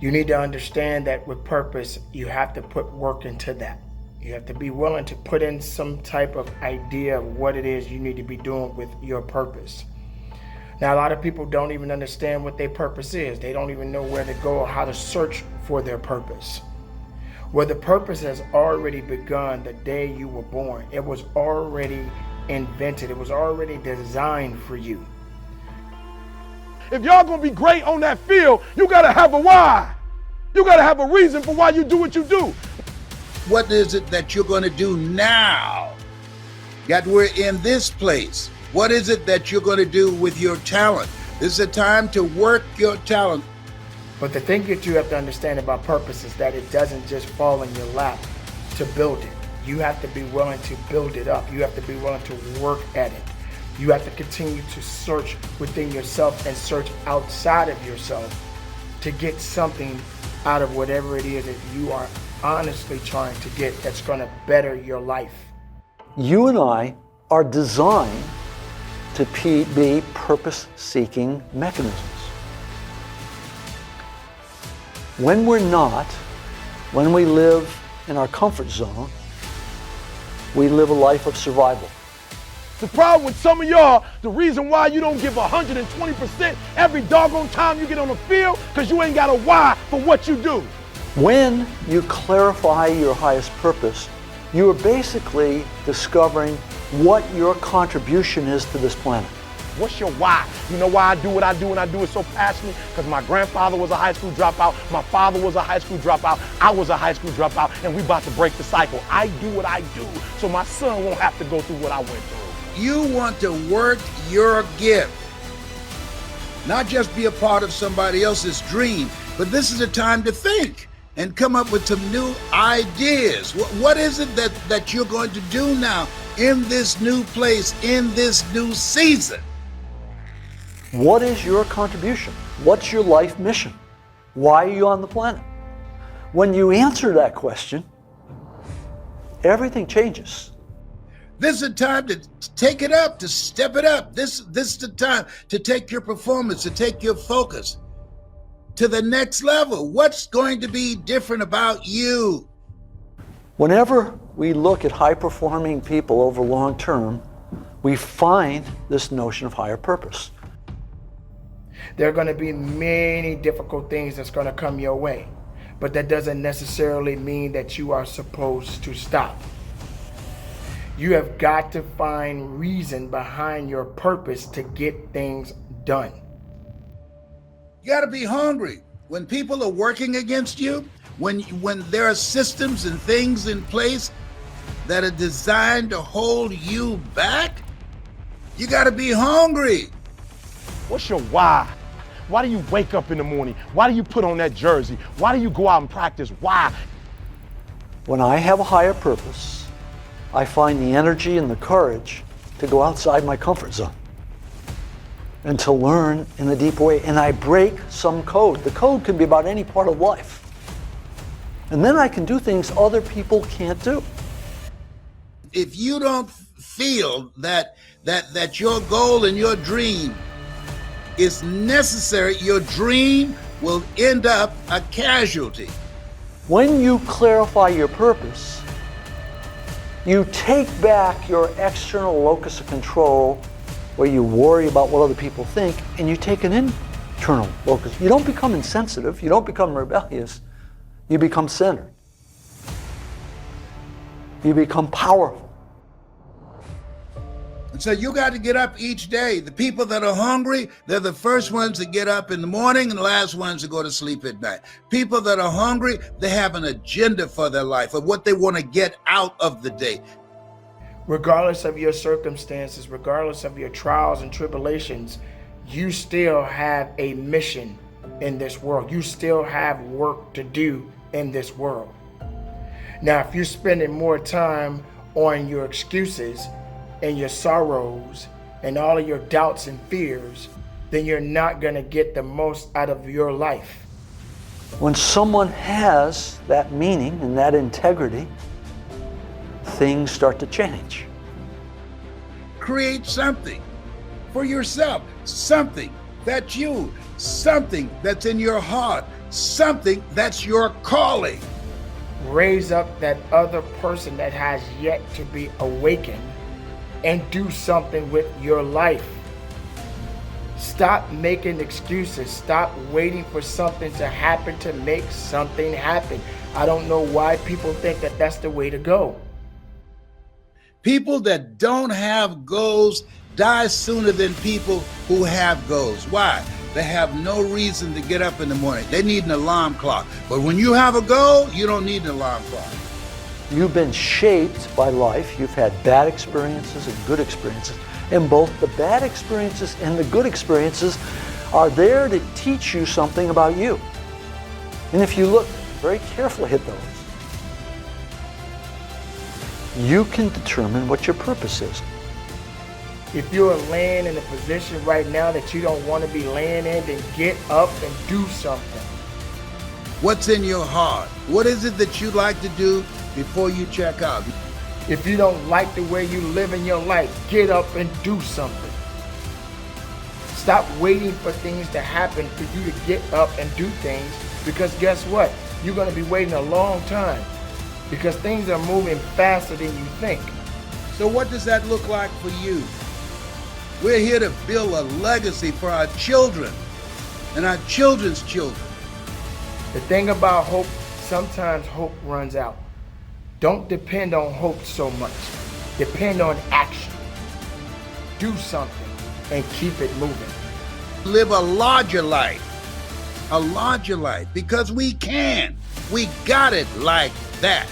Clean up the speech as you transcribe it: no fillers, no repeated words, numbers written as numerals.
You need to understand that with purpose, you have to put work into that. You have to be willing to put in some type of idea of what it is you need to be doing with your purpose. Now, a lot of people don't even understand what their purpose is. They don't even know where to go or how to search for their purpose. Well, the purpose has already begun the day you were born. It was already invented. It was already designed for you. If y'all gonna be great on that field, you gotta have a why. You gotta have a reason for why you do what you do. What is it that you're going to do now that we're in this place? What is it that you're going to do with your talent? This is a time to work your talent. But the thing that you have to understand about purpose is that it doesn't just fall in your lap to build it. You have to be willing to build it up. You have to be willing to work at it. You have to continue to search within yourself and search outside of yourself to get something out of whatever it is that you are honestly trying to get that's going to better your life. You and I are designed to be purpose-seeking mechanisms. When we're not, when we live in our comfort zone, we live a life of survival. The problem with some of y'all, the reason why you don't give 120% every doggone time you get on the field, because you ain't got a why for what you do. When you clarify your highest purpose, you are basically discovering what your contribution is to this planet. What's your why? You know why I do what I do and I do it so passionately? Because my grandfather was a high school dropout, my father was a high school dropout, I was a high school dropout, and we about to break the cycle. I do what I do so my son won't have to go through what I went through. You want to work your gift, not just be a part of somebody else's dream, but this is a time to think and come up with some new ideas. What is it that you're going to do now in this new place, in this new season? What is your contribution? What's your life mission? Why are you on the planet? When you answer that question, everything changes. This is a time to take it up, to step it up. This is the time to take your performance, to take your focus to the next level. What's going to be different about you? Whenever we look at high-performing people over long term, we find this notion of higher purpose. There are going to be many difficult things that's going to come your way, but that doesn't necessarily mean that you are supposed to stop. You have got to find reason behind your purpose to get things done. You got to be hungry. When people are working against you, when there are systems and things in place that are designed to hold you back, you got to be hungry. What's your why? Why do you wake up in the morning? Why do you put on that jersey? Why do you go out and practice? Why? When I have a higher purpose, I find the energy and the courage to go outside my comfort zone and to learn in a deeper way. And I break some code. The code can be about any part of life. And then I can do things other people can't do. If you don't feel that your goal and your dream is necessary, your dream will end up a casualty. When you clarify your purpose, you take back your external locus of control where you worry about what other people think, and you take an internal locus. You don't become insensitive, you don't become rebellious, you become centered. You become powerful. And so you got to get up each day. The people that are hungry, they're the first ones to get up in the morning and the last ones to go to sleep at night. People that are hungry, they have an agenda for their life, of what they want to get out of the day. Regardless of your circumstances, regardless of your trials and tribulations, you still have a mission in this world. You still have work to do in this world. Now, if you're spending more time on your excuses and your sorrows and all of your doubts and fears, then you're not going to get the most out of your life. When someone has that meaning and that integrity, things start to change. Create something for yourself, something that's you, something that's in your heart, something that's your calling. Raise up that other person that has yet to be awakened and do something with your life. Stop making excuses. Stop waiting for something to happen to make something happen. I don't know why people think that that's the way to go. People that don't have goals die sooner than people who have goals. Why? They have no reason to get up in the morning. They need an alarm clock. But when you have a goal, you don't need an alarm clock. You've been shaped by life. You've had bad experiences and good experiences. And both the bad experiences and the good experiences are there to teach you something about you. And if you look very carefully at those, you can determine what your purpose is. If you're laying in a position right now that you don't want to be laying in, then get up and do something. What's in your heart? What is it that you'd like to do before you check out? If you don't like the way you live in your life, get up and do something. Stop waiting for things to happen for you to get up and do things, because guess what? You're going to be waiting a long time because things are moving faster than you think. So what does that look like for you? We're here to build a legacy for our children and our children's children. The thing about hope, sometimes hope runs out. Don't depend on hope so much. Depend on action. Do something and keep it moving. Live a larger life. A larger life, because we can. We got it like that.